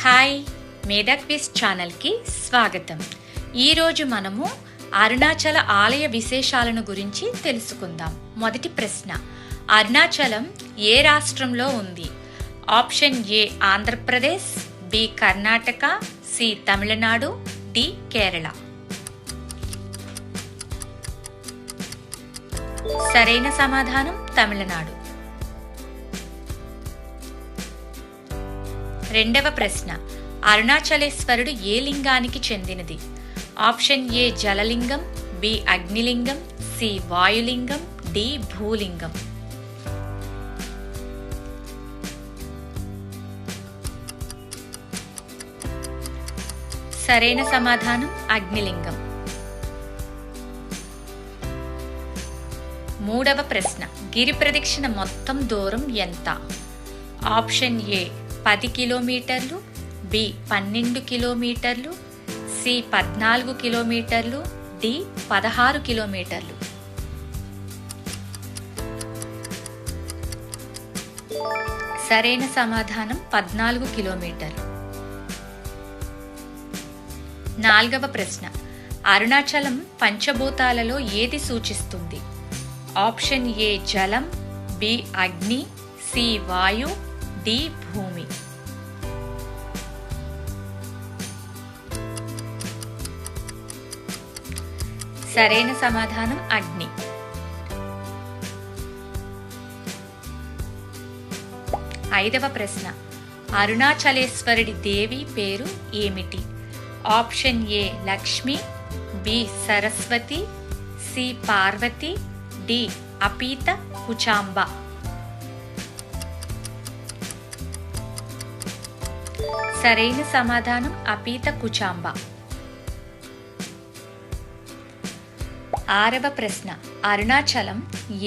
Hi, మేధా quiz ఛానల్కి స్వాగతం. ఈరోజు మనము అరుణాచల ఆలయ విశేషాలను గురించి తెలుసుకుందాం. మొదటి ప్రశ్న, అరుణాచలం ఏ రాష్ట్రంలో ఉంది? Option A Andhra Pradesh, B Karnataka, C Tamil Nadu, D Kerala. సరైన సమాధానం తమిళనాడు. రెండవ ప్రశ్న, అరుణాచలేశ్వరుడు ఏ లింగానికి చెందినది? ఆప్షన్ ఏ జలలింగం, బి అగ్నిలింగం, సి వాయులింగం, డి భూలింగం. సరైన సమాధానం అగ్నిలింగం. మూడవ ప్రశ్న, గిరి ప్రదక్షిణ మొత్తం దూరం ఎంత? ఆప్షన్ ఏ 10 కిలోమీటర్లు, బి 12 కిలోమీటర్లు, సి 14 కిలోమీటర్లు, డి 16 కిలోమీటర్లు. సరైన సమాధానం 14 కిలోమీటర్లు. నాలుగవ ప్రశ్న, అరుణాచలం పంచభూతాలలో ఏది సూచిస్తుంది? ఆప్షన్ ఏ జలం, బి అగ్ని, సి వాయు, డి భూమి. సరైన సమాధానం అగ్ని. ఐదవ ప్రశ్న, అరుణాచలేశ్వరుడి దేవి పేరు ఏమిటి? Option A Lakshmi, B Saraswati, C Parvati, D Apita Kuchamba. సరైన సమాధానం అపీత కుచాంబ. ఆరవ ప్రశ్న, అరుణాచలం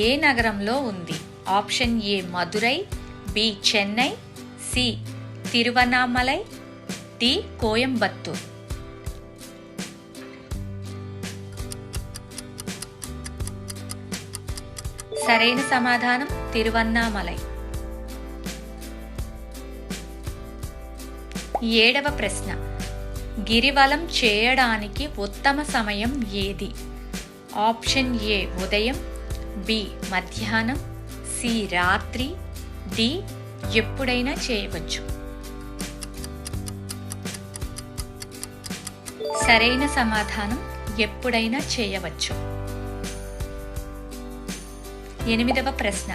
ఏ నగరంలో ఉంది? Option A Madurai, B Chennai, C Tiruvannamalai, D Coimbatore. సరైన సమాధానం తిరువన్నామలై. ఏడవ ప్రశ్న, గిరివలం చేయడానికి ఉత్తమ సమయం ఏది? ఆప్షన్ ఏ ఉదయం, బి మధ్యాహ్నం, సి రాత్రి, డి ఎప్పుడైనా చేయవచ్చు. సరైన సమాధానం ఎప్పుడైనా చేయవచ్చు. ఎనిమిదవ ప్రశ్న,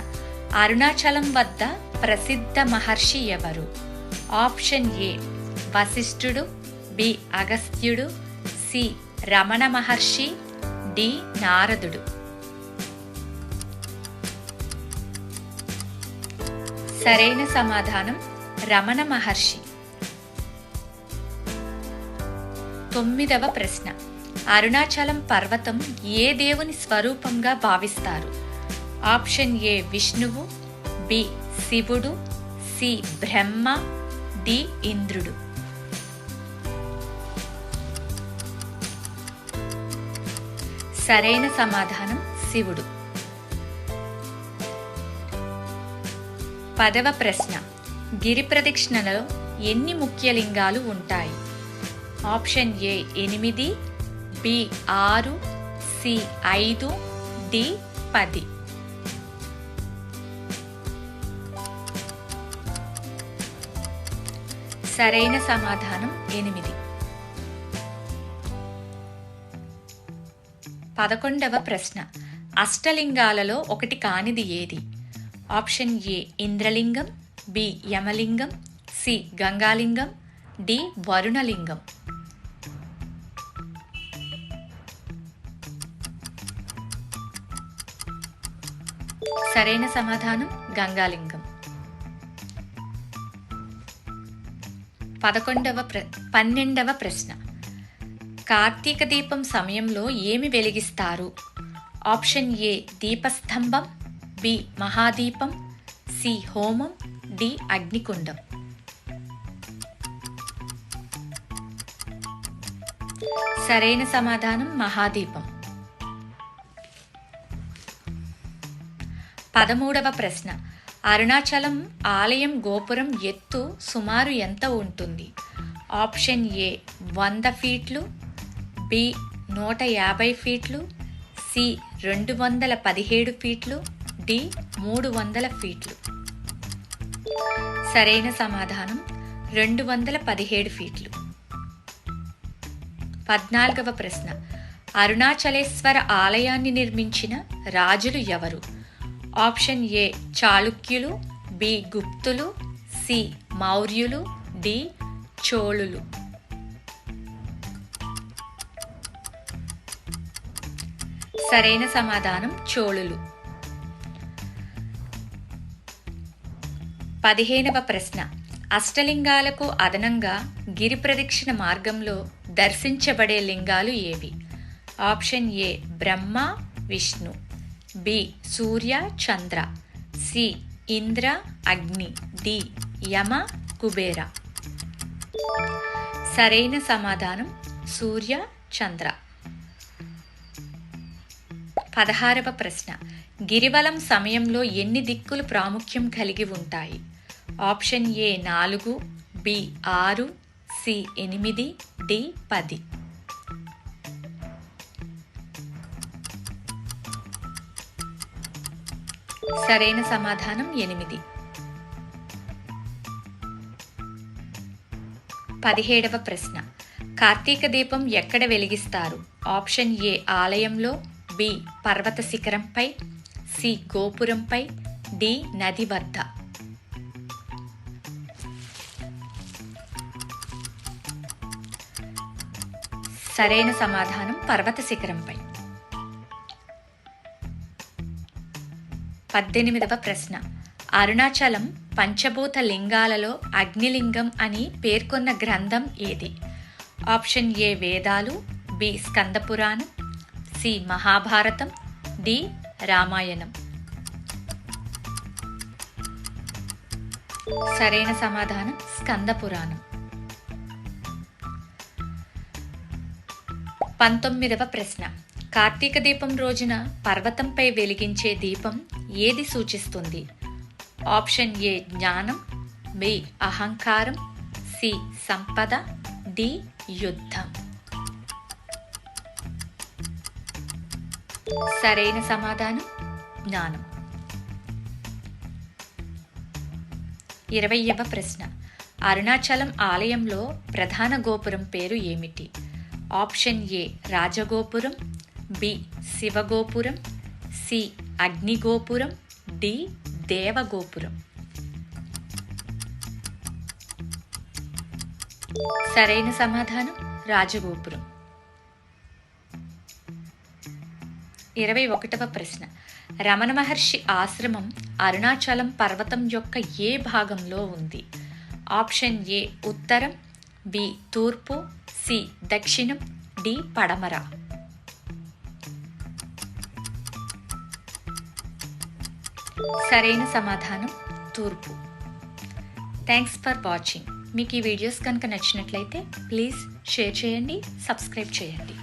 అరుణాచలం వద్ద ప్రసిద్ధ మహర్షి ఎవరు? ఆప్షన్ ఏ వశిష్ఠుడు, బి అగస్త్యుడు, సి రమణ మహర్షి, డి నారదుడు. సరైన సమాధానం రమణ మహర్షి. తొమ్మిదవ ప్రశ్న, అరుణాచలం పర్వతం ఏ దేవుని స్వరూపంగా భావిస్తారు? ఆప్షన్ ఏ విష్ణువు, బి శివుడు, సి బ్రహ్మ, డి ఇంద్రుడు. సరైన సమాధానం శివుడు. పదవ ప్రశ్న, గిరి ప్రదక్షిణలో ఎన్ని ముఖ్య లింగాలు ఉంటాయి? Option A 8, B 6, C 5, D 10. సరైన సమాధానం 8. 11వ ప్రశ్న, అష్టలింగాలలో ఒకటి కానిది ఏది? ఆప్షన్ ఏ ఇంద్రలింగం, బి యమలింగం, సి గంగాలింగం, డి వరుణలింగం. సరైన సమాధానం గంగాలింగం. 12వ ప్రశ్న, కార్తీక దీపం సమయంలో ఏమి వెలిగిస్తారు? ఆప్షన్ ఏ దీపస్తంభం, బి మహాదీపం, సి హోమం, డి అగ్నికుండం. సరైన సమాధానం మహాదీపం. 13వ ప్రశ్న, అరుణాచలం ఆలయం గోపురం ఎత్తు సుమారు ఎంత ఉంటుంది? ఆప్షన్ ఏ 100 ఫీట్లు, బి 150 ఫీట్లు, సి 217 ఫీట్లు, డి 300 ఫీట్లు. సరైన సమాధానం 217 ఫీట్లు. 14వ ప్రశ్న. అరుణాచలేశ్వర ఆలయాన్ని నిర్మించిన రాజులు ఎవరు? ఆప్షన్ ఏ చాళుక్యులు, బి గుప్తులు, సి మౌర్యులు, డి చోళులు. సరైన సమాధానం చోళులు. 15వ ప్రశ్న. అష్టలింగాలకు అదనంగా గిరి ప్రదక్షిణ మార్గంలో దర్శించబడే లింగాలు ఏవి? Option A Brahma Vishnu, B Surya Chandra, C Indra Agni, D యమ కుబేర. సరైన సమాధానం సూర్య చంద్ర. 16వ ప్రశ్న. గిరివలం సమయంలో ఎన్ని దిక్కులు ప్రాముఖ్యం కలిగి ఉంటాయి? Option A 4, B 6, C 8, D 10. సరైన సమాధానం 8. 17వ ప్రశ్న. కార్తీక దీపం ఎక్కడ వెలిగిస్తారు? ఆప్షన్ ఏ ఆలయంలో, బి పర్వత శిఖరంపై, సి గోపురంపై, డి నది వద్ద. సరైన సమాధానం పర్వత శిఖరంపై. 18వ ప్రశ్న. అరుణాచలం పంచభూత లింగాలలో అగ్నిలింగం అని పేర్కొన్న గ్రంథం ఏది? ఆప్షన్ ఏ వేదాలు, బి స్కంద పురాణం, సి మహాభారతం, డి రామాయణం. సరైన సమాధానం స్కంద పురాణం. 19వ ప్రశ్న. కార్తీక దీపం రోజున పర్వతంపై వెలిగించే దీపం ఏది సూచిస్తుంది? ఆప్షన్ ఏ జ్ఞానం, బి అహంకారం, సి సంపద, డి యుద్ధం. సరైన సమాధానం జ్ఞానం. 20వ ప్రశ్న. అరుణాచలం ఆలయంలో ప్రధాన గోపురం పేరు ఏమిటి? ఆప్షన్ ఏ రాజగోపురం, బి శివగోపురం, సి అగ్నిగోపురం, డి దేవగోపురం. సరైన సమాధానం రాజగోపురం. 21వ ప్రశ్న. రమణ మహర్షి ఆశ్రమం అరుణాచలం పర్వతం యొక్క ఏ భాగంలో ఉంది? ఆప్షన్ ఏ ఉత్తరం, బి తూర్పు, సి దక్షిణం, డి పడమర. సరైన సమాధానం తూర్పు. Thanks for watching. మీకు ఈ వీడియోస్ కనుక నచ్చినట్లయితే ప్లీజ్ షేర్ చేయండి, సబ్స్క్రైబ్ చేయండి.